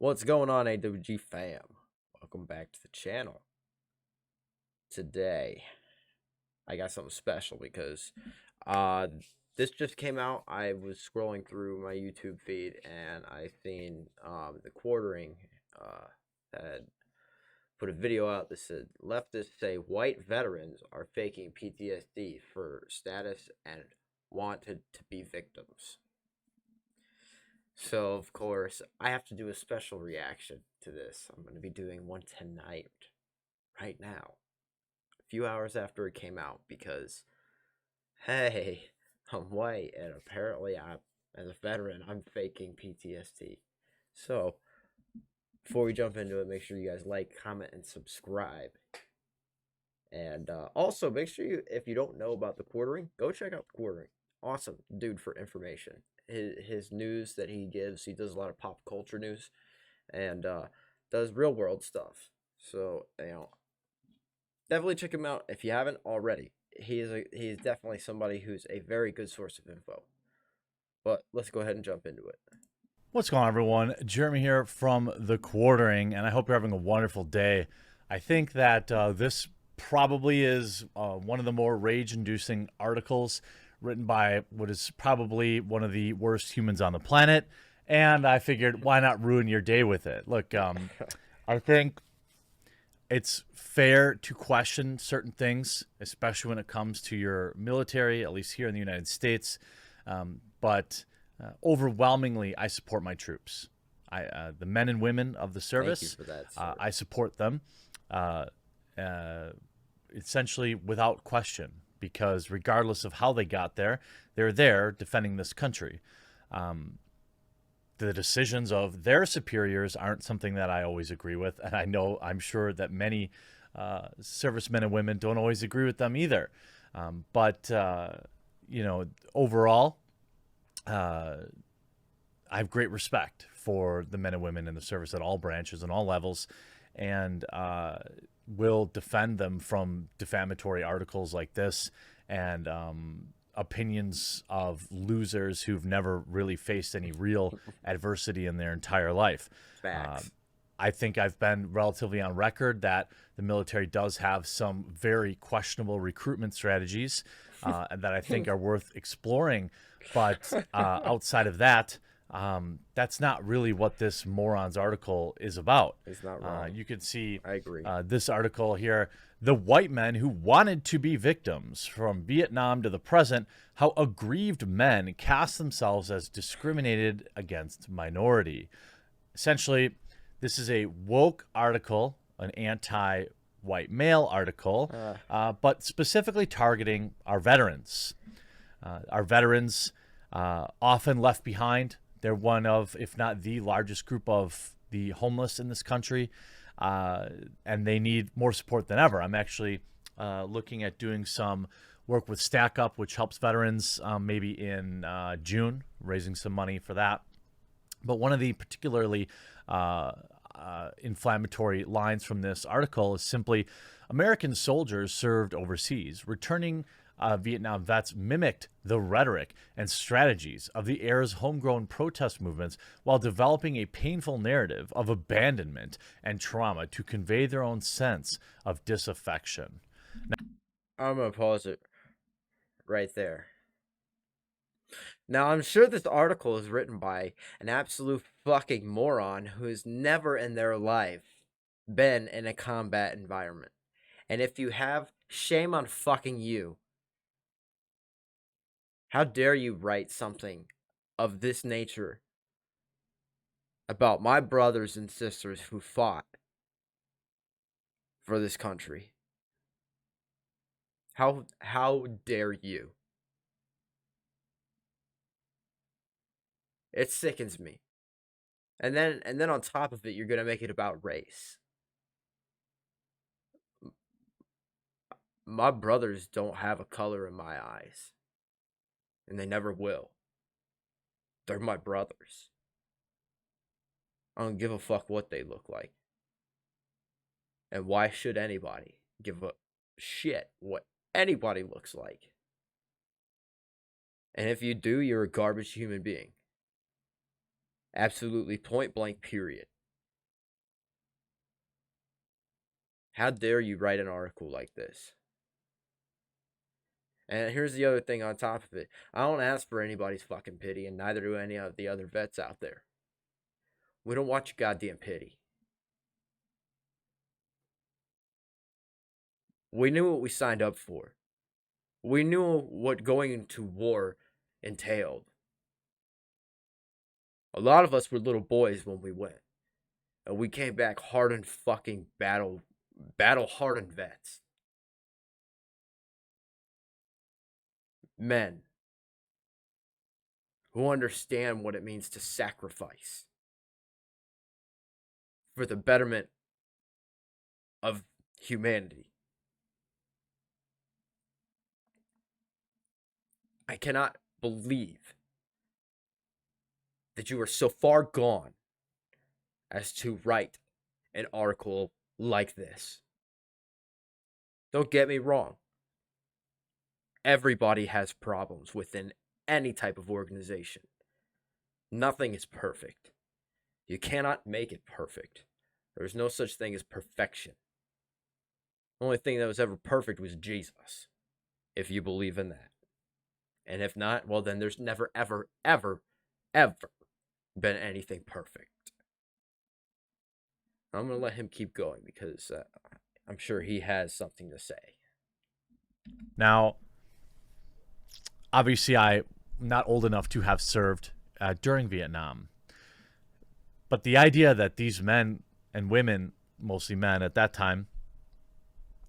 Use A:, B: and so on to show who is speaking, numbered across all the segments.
A: What's going on, AWGFAM? Welcome back to the channel. Today, I got something special because this just came out. I was scrolling through my YouTube feed and I seen the quartering had put a video out that said leftists say white veterans are faking PTSD for status and wanted to be victims. So, of course, I have to do a special reaction to this. I'm going to be doing one tonight, right now, a few hours after it came out, because, hey, I'm white, and apparently, as a veteran, I'm faking PTSD. So, before we jump into it, make sure you guys like, comment, and subscribe. And also, make sure if you don't know about the quartering, go check out the quartering. Awesome dude for information. His news that he gives, he does a lot of pop culture news and does real world stuff. So, definitely check him out if you haven't already. He is definitely somebody who's a very good source of info. But let's go ahead and jump into it.
B: What's going on, everyone? Jeremy here from The Quartering, and I hope you're having a wonderful day. I think that this probably is one of the more rage-inducing articles written by what is probably one of the worst humans on the planet, and I figured, why not ruin your day with it? Look, I think it's fair to question certain things, especially when it comes to your military, at least here in the United States, but overwhelmingly, I support my troops. The men and women of the service.
A: Thank you for that, sir.
B: I support them, essentially without question, because regardless of how they got there, they're there defending this country. The decisions of their superiors aren't something that I always agree with, and I'm sure that many servicemen and women don't always agree with them either. But overall, I have great respect for the men and women in the service at all branches and all levels, and will defend them from defamatory articles like this and opinions of losers who've never really faced any real adversity in their entire life.
A: Facts.
B: I think I've been relatively on record that the military does have some very questionable recruitment strategies and that I think are worth exploring. But outside of that, that's not really what this moron's article is about.
A: It's not wrong.
B: You can see
A: I agree.
B: This article here, the white men who wanted to be victims from Vietnam to the present, how aggrieved men cast themselves as discriminated against minority. Essentially, this is a woke article, an anti-white male article, but specifically targeting our veterans. Our veterans, often left behind. They're one of, if not the largest group of the homeless in this country, and they need more support than ever. I'm actually looking at doing some work with Stack Up, which helps veterans, maybe in June, raising some money for that. But one of the particularly inflammatory lines from this article is simply, American soldiers served overseas, returning Vietnam vets mimicked the rhetoric and strategies of the era's homegrown protest movements while developing a painful narrative of abandonment and trauma to convey their own sense of disaffection.
A: I'm going to pause it right there. Now, I'm sure this article is written by an absolute fucking moron who's never in their life been in a combat environment. And if you have, shame on fucking you. How dare you write something of this nature about my brothers and sisters who fought for this country? How dare you? It sickens me. And then on top of it, you're gonna make it about race. My brothers don't have a color in my eyes. And they never will. They're my brothers. I don't give a fuck what they look like. And why should anybody give a shit what anybody looks like? And if you do, you're a garbage human being. Absolutely point blank, period. How dare you write an article like this? And here's the other thing on top of it. I don't ask for anybody's fucking pity, and neither do any of the other vets out there. We don't want your goddamn pity. We knew what we signed up for. We knew what going into war entailed. A lot of us were little boys when we went. And we came back hardened fucking battle hardened vets. Men who understand what it means to sacrifice for the betterment of humanity. I cannot believe that you are so far gone as to write an article like this. Don't get me wrong. Everybody has problems within any type of organization. Nothing is perfect. You cannot make it perfect. There is no such thing as perfection. The only thing that was ever perfect was Jesus, if you believe in that. And if not, well, then there's never, ever, ever, ever been anything perfect. I'm going to let him keep going because I'm sure he has something to say.
B: Now, obviously, I'm not old enough to have served during Vietnam. But the idea that these men and women, mostly men at that time,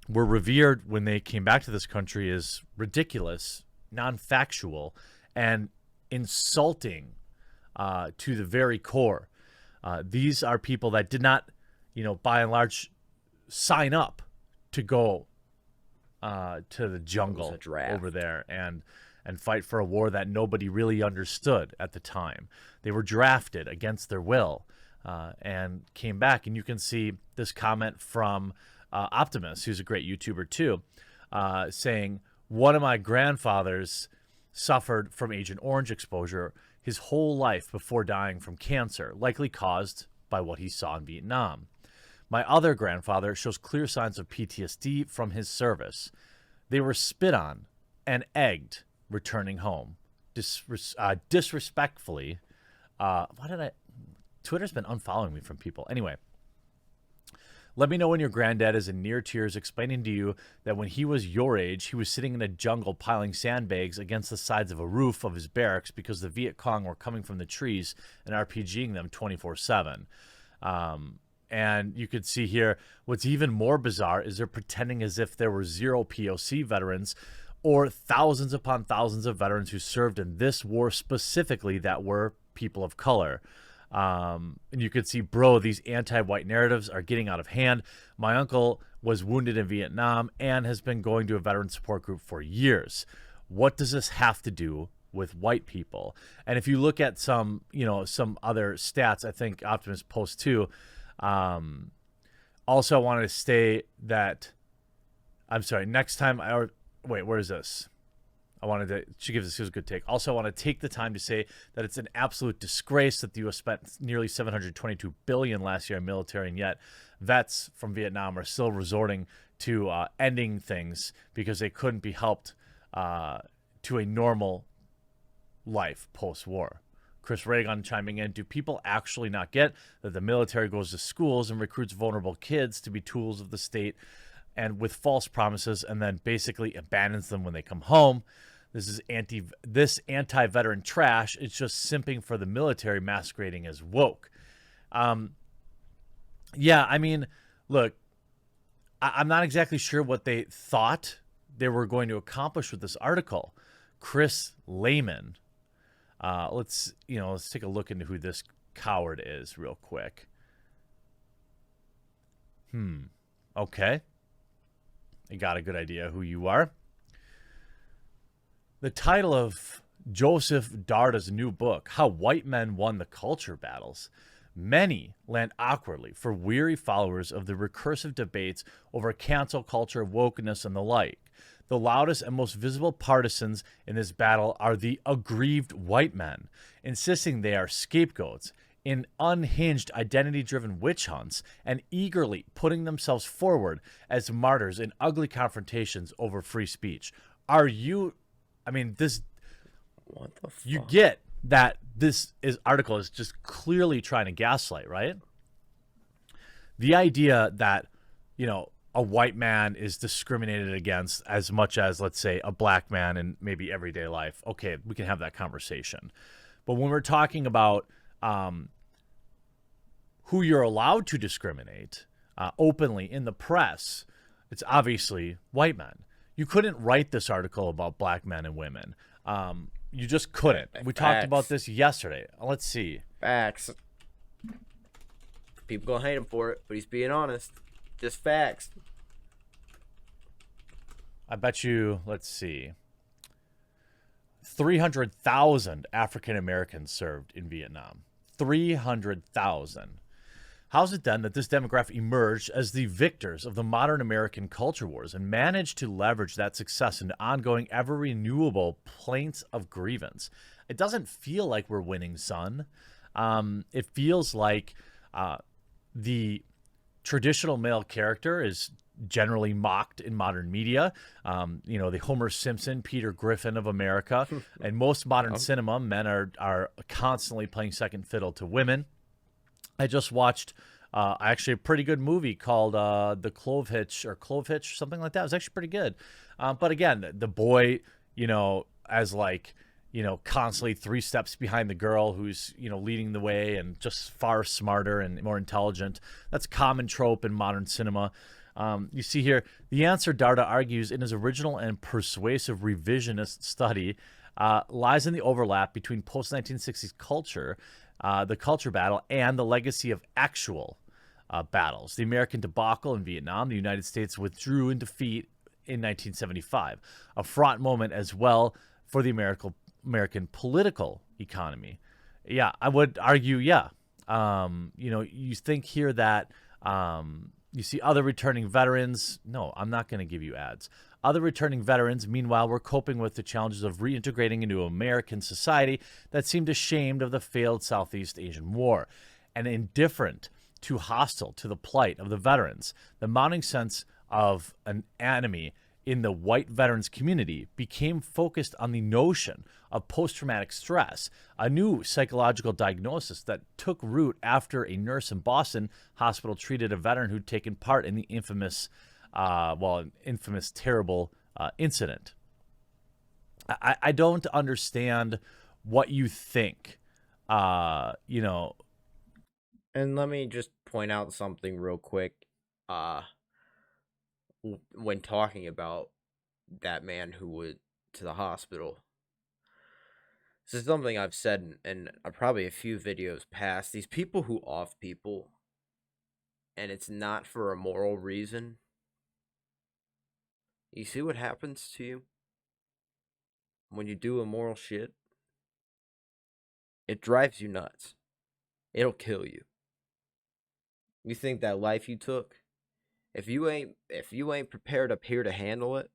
B: were revered when they came back to this country is ridiculous, non-factual, and insulting to the very core. These are people that did not, by and large, sign up to go to the jungle over there and fight for a war that nobody really understood at the time. They were drafted against their will and came back. And you can see this comment from Optimus, who's a great YouTuber too, saying, one of my grandfathers suffered from Agent Orange exposure his whole life before dying from cancer, likely caused by what he saw in Vietnam. My other grandfather shows clear signs of PTSD from his service. They were spit on and egged returning home. Disrespectfully. Twitter's been unfollowing me from people. Anyway. Let me know when your granddad is in near tears explaining to you that when he was your age, he was sitting in a jungle piling sandbags against the sides of a roof of his barracks because the Viet Cong were coming from the trees and RPGing them 24/7. And you could see here, what's even more bizarre is they're pretending as if there were zero POC veterans or thousands upon thousands of veterans who served in this war specifically that were people of color. And you could see, bro, these anti-white narratives are getting out of hand. My uncle was wounded in Vietnam and has been going to a veteran support group for years. What does this have to do with white people? And if you look at some other stats, I think Optimus posts too. Also, I wanted to say that, I'm sorry, next time, where is this? She gives us a good take. Also, I want to take the time to say that it's an absolute disgrace that the U.S. spent nearly $722 billion last year in military, and yet vets from Vietnam are still resorting to ending things because they couldn't be helped to a normal life post-war. Chris Reagan chiming in, do people actually not get that the military goes to schools and recruits vulnerable kids to be tools of the state and with false promises and then basically abandons them when they come home? This is anti-veteran trash. It's just simping for the military masquerading as woke. Yeah, I mean, look, I'm not exactly sure what they thought they were going to accomplish with this article. Chris Lehman. Let's take a look into who this coward is real quick. Okay. I got a good idea who you are. The title of Joseph Darda's new book, How White Men Won the Culture Battles. Many land awkwardly for weary followers of the recursive debates over cancel culture, wokeness, and the like. The loudest and most visible partisans in this battle are the aggrieved white men, insisting they are scapegoats, in unhinged, identity-driven witch hunts and eagerly putting themselves forward as martyrs in ugly confrontations over free speech. Are you, I mean, this,
A: What the fuck?
B: you get that this article is just clearly trying to gaslight, right? The idea that, you know, a white man is discriminated against as much as, let's say, a black man in maybe everyday life. Okay, we can have that conversation. But when we're talking about who you're allowed to discriminate openly in the press, it's obviously white men. You couldn't write this article about black men and women. You just couldn't. We talked about this yesterday. Let's see.
A: Facts. People gonna hate him for it, but he's being honest. Just facts.
B: I bet you, let's see, 300,000 African Americans served in Vietnam. 300,000. How's it then that this demographic emerged as the victors of the modern American culture wars and managed to leverage that success into ongoing, ever-renewable plaints of grievance? It doesn't feel like we're winning, son. It feels like the traditional male character is generally mocked in modern media. You know, the Homer Simpson, Peter Griffin of America. And most modern cinema, men are constantly playing second fiddle to women. I just watched actually a pretty good movie called The Clove Hitch, something like that. It was actually pretty good. But again, the boy, you know, as like, you know, constantly 3 steps behind the girl who's, you know, leading the way and just far smarter and more intelligent. That's a common trope in modern cinema. You see here, the answer, Darda argues in his original and persuasive revisionist study, lies in the overlap between post-1960s culture, the culture battle, and the legacy of actual battles. The American debacle in Vietnam, the United States withdrew in defeat in 1975, a fraught moment as well for the American political economy. Yeah, I would argue, yeah. You know, you think here that you see other returning veterans. No, I'm not going to give you ads. Other returning veterans, meanwhile, were coping with the challenges of reintegrating into American society that seemed ashamed of the failed Southeast Asian War and indifferent to hostile to the plight of the veterans. The mounting sense of an enemy in the white veterans community became focused on the notion of post-traumatic stress, a new psychological diagnosis that took root after a nurse in Boston hospital treated a veteran who'd taken part in the infamous terrible incident. I don't understand what you think, you know.
A: And let me just point out something real quick. When talking about that man who went to the hospital, this is something I've said in probably a few videos past. These people who off people, and it's not for a moral reason, you see what happens to you when you do immoral shit? It drives you nuts. It'll kill you. You think that life you took, if you ain't prepared up here to handle it,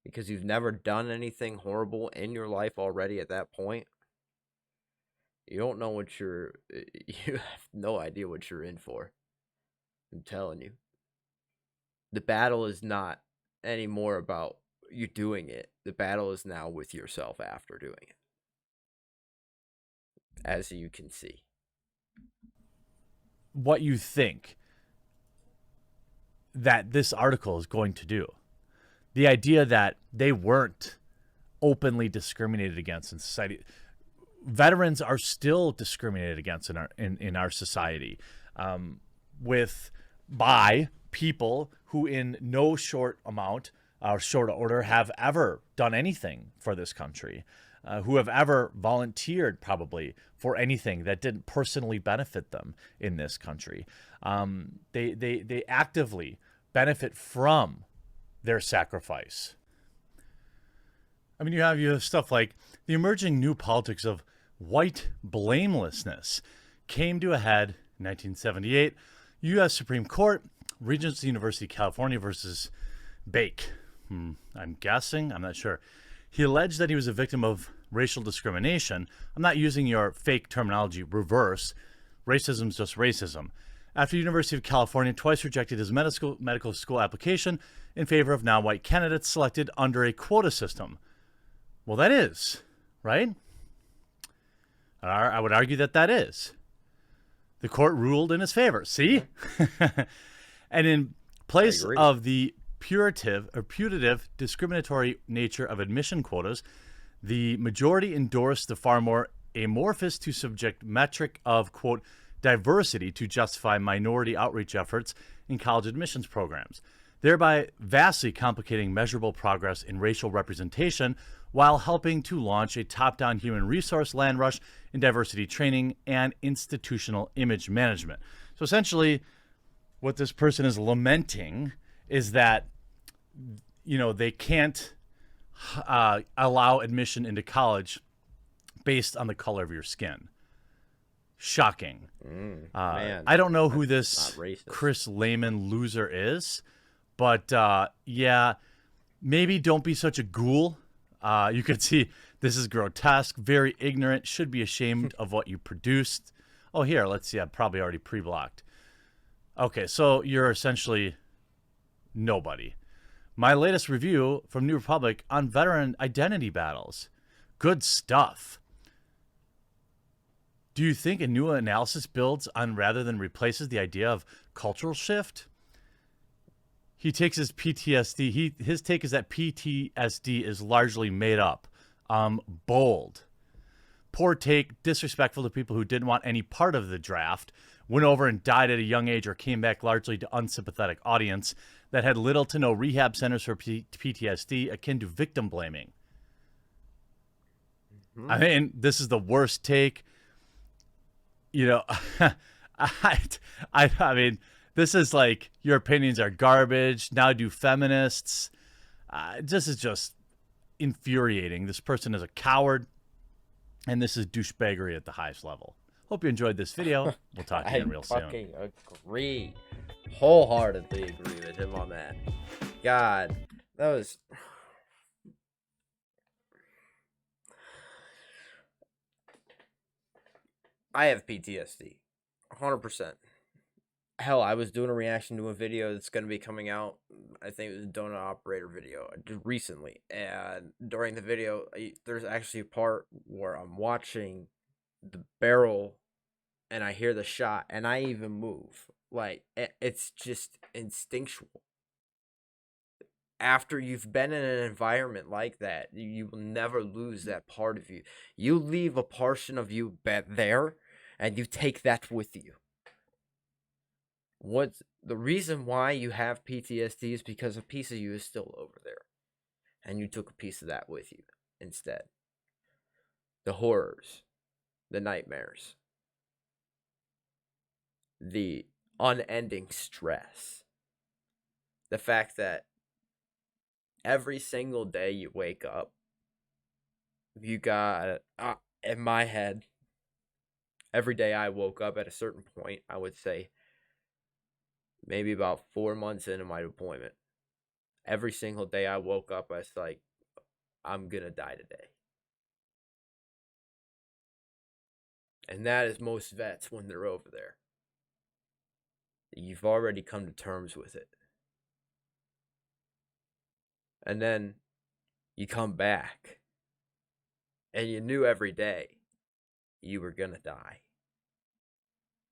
A: because you've never done anything horrible in your life already at that point, you don't know what you have no idea what you're in for. I'm telling you. The battle is not anymore about you doing it. The battle is now with yourself after doing it. As you can see.
B: What you think that this article is going to do. The idea that they weren't openly discriminated against in society. Veterans are still discriminated against in our society, by people who in no short amount or short order have ever done anything for this country, who have ever volunteered probably for anything that didn't personally benefit them in this country. They actively benefit from their sacrifice. I mean, you have stuff like the emerging new politics of white blamelessness came to a head in 1978. U.S. Supreme Court, Regents University, California versus Bake. I'm guessing, I'm not sure. He alleged that he was a victim of racial discrimination. I'm not using your fake terminology, reverse. Racism is just racism. After University of California twice rejected his medical school application in favor of non-white candidates selected under a quota system. Well, that is, right? I would argue that is. The court ruled in his favor. See? And in place of the putative discriminatory nature of admission quotas, the majority endorsed the far more amorphous to subject metric of, quote, diversity to justify minority outreach efforts in college admissions programs, thereby vastly complicating measurable progress in racial representation while helping to launch a top-down human resource land rush in diversity training and institutional image management. So essentially, what this person is lamenting is that, you know, they can't allow admission into college based on the color of your skin. Shocking.
A: Man,
B: I don't know who this Chris Lehman loser is, but yeah, maybe don't be such a ghoul. You could see this is grotesque, very ignorant, should be ashamed of what you produced. Oh, here, let's see. I'm probably already pre-blocked. Okay, so you're essentially nobody. My latest review from New Republic on veteran identity battles. Good stuff. Do you think a new analysis builds on rather than replaces the idea of cultural shift? He takes his PTSD. His take is that PTSD is largely made up. Bold. Poor take, disrespectful to people who didn't want any part of the draft, went over and died at a young age or came back largely to unsympathetic audience that had little to no rehab centers for PTSD, akin to victim blaming. Mm-hmm. I mean, this is the worst take. You know, I mean, this is like, your opinions are garbage. Now do feminists. This is just infuriating. This person is a coward, and this is douchebaggery at the highest level. Hope you enjoyed this video. We'll talk again real soon.
A: I fucking agree. Wholeheartedly agree with him on that. God, that was... I have PTSD, 100%. Hell, I was doing a reaction to a video that's going to be coming out. I think it was a donut operator video recently. And during the video, there's actually a part where I'm watching the barrel and I hear the shot and I even move. Like, it's just instinctual. After you've been in an environment like that, you will never lose that part of you. You leave a portion of you there, and you take that with you. What's the reason why you have PTSD is because a piece of you is still over there, and you took a piece of that with you instead. The horrors, the nightmares, the unending stress, the fact that every single day you wake up, you got, in my head, every day I woke up at a certain point, I would say maybe about 4 months into my deployment, every single day I woke up, I was like, I'm going to die today. And that is most vets when they're over there. You've already come to terms with it. And then you come back, and you knew every day you were going to die.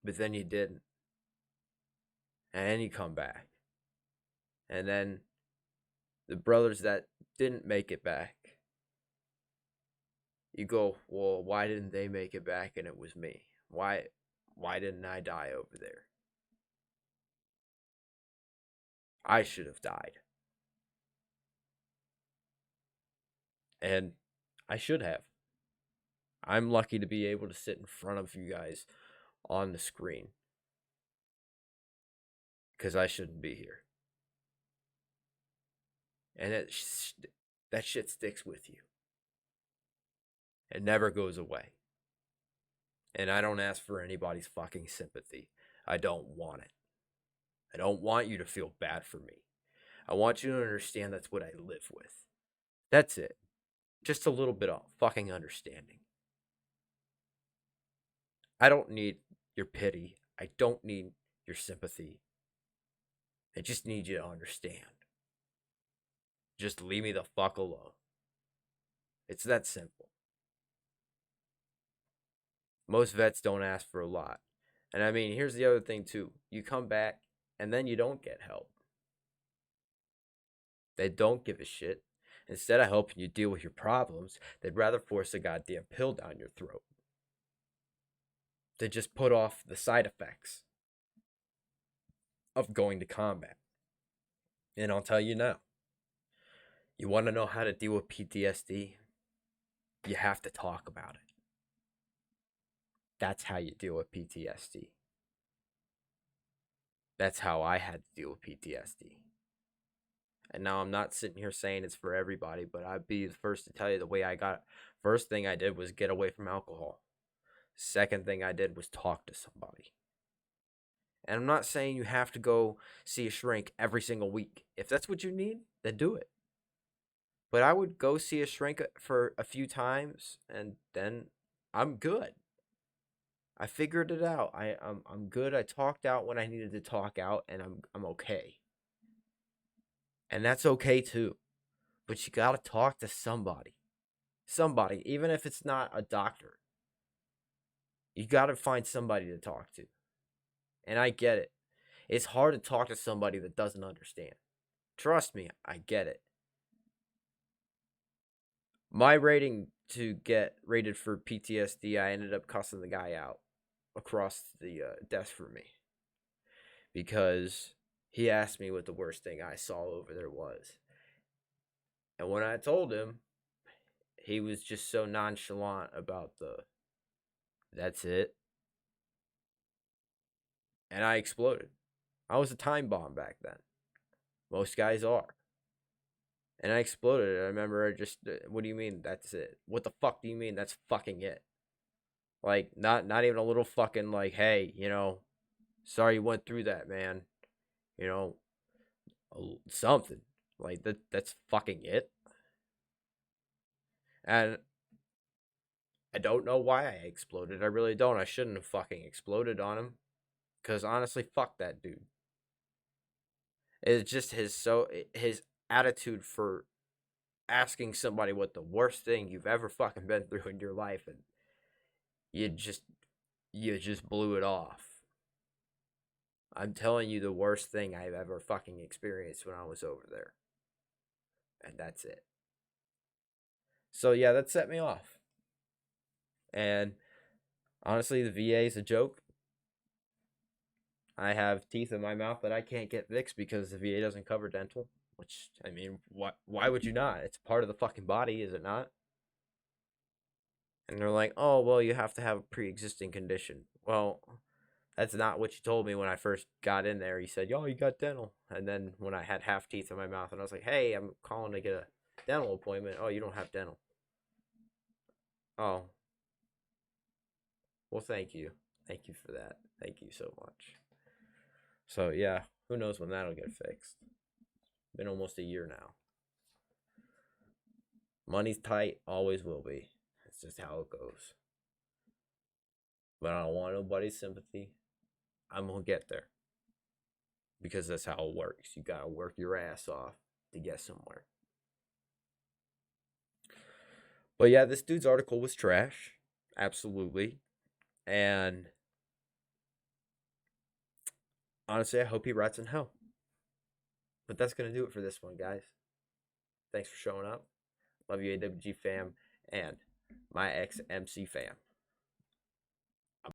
A: But then you didn't. And then you come back. And then the brothers that didn't make it back, you go, well, why didn't they make it back and it was me? Why didn't I die over there? I should have died. And I should have. I'm lucky to be able to sit in front of you guys on the screen, because I shouldn't be here. And that shit sticks with you. It never goes away. And I don't ask for anybody's fucking sympathy. I don't want it. I don't want you to feel bad for me. I want you to understand that's what I live with. That's it. Just a little bit of fucking understanding. I don't need your pity. I don't need your sympathy. I just need you to understand. Just leave me the fuck alone. It's that simple. Most vets don't ask for a lot. And I mean, here's the other thing too. You come back and then you don't get help. They don't give a shit. Instead of helping you deal with your problems, they'd rather force a goddamn pill down your throat. They just put off the side effects of going to combat. And I'll tell you now, you want to know how to deal with PTSD? You have to talk about it. That's how you deal with PTSD. That's how I had to deal with PTSD. And now I'm not sitting here saying it's for everybody, but I'd be the first to tell you the way I got. First thing I did was get away from alcohol. Second thing I did was talk to somebody. And I'm not saying you have to go see a shrink every single week. If that's what you need, then do it. But I would go see a shrink for a few times, and then I'm good. I figured it out. I'm good. I talked out when I needed to talk out, and I'm okay. And that's okay too. But you gotta talk to somebody. Somebody, even if it's not a doctor. You gotta find somebody to talk to. And I get it. It's hard to talk to somebody that doesn't understand. Trust me, I get it. My rating to get rated for PTSD, I ended up cussing the guy out across the desk from me. Because he asked me what the worst thing I saw over there was. And when I told him, he was just so nonchalant about that's it. And I exploded. I was a time bomb back then. Most guys are. And I exploded. I remember what do you mean that's it? What the fuck do you mean that's fucking it? Like, not even a little fucking like, hey, sorry you went through that, man. Something. Like, that's fucking it. And I don't know why I exploded. I really don't. I shouldn't have fucking exploded on him. Because honestly, fuck that dude. It's just his attitude for asking somebody what the worst thing you've ever fucking been through in your life, and you just blew it off. I'm telling you the worst thing I've ever fucking experienced when I was over there. And that's it. So yeah, that set me off. And honestly, the VA is a joke. I have teeth in my mouth that I can't get fixed because the VA doesn't cover dental. Which, I mean, why would you not? It's part of the fucking body, is it not? And they're like, oh, well, you have to have a pre-existing condition. Well, that's not what you told me when I first got in there. You said, yo, you got dental. And then when I had half teeth in my mouth and I was like, hey, I'm calling to get a dental appointment. Oh, you don't have dental. Oh. Well, thank you. Thank you for that. Thank you so much. So, yeah, who knows when that'll get fixed. Been almost a year now. Money's tight, always will be. It's just how it goes. But I don't want nobody's sympathy. I'm going to get there. Because that's how it works. You got to work your ass off to get somewhere. But yeah, this dude's article was trash. Absolutely. And honestly, I hope he rots in hell. But that's going to do it for this one, guys. Thanks for showing up. Love you, AWGFAM, and my XMCFAM.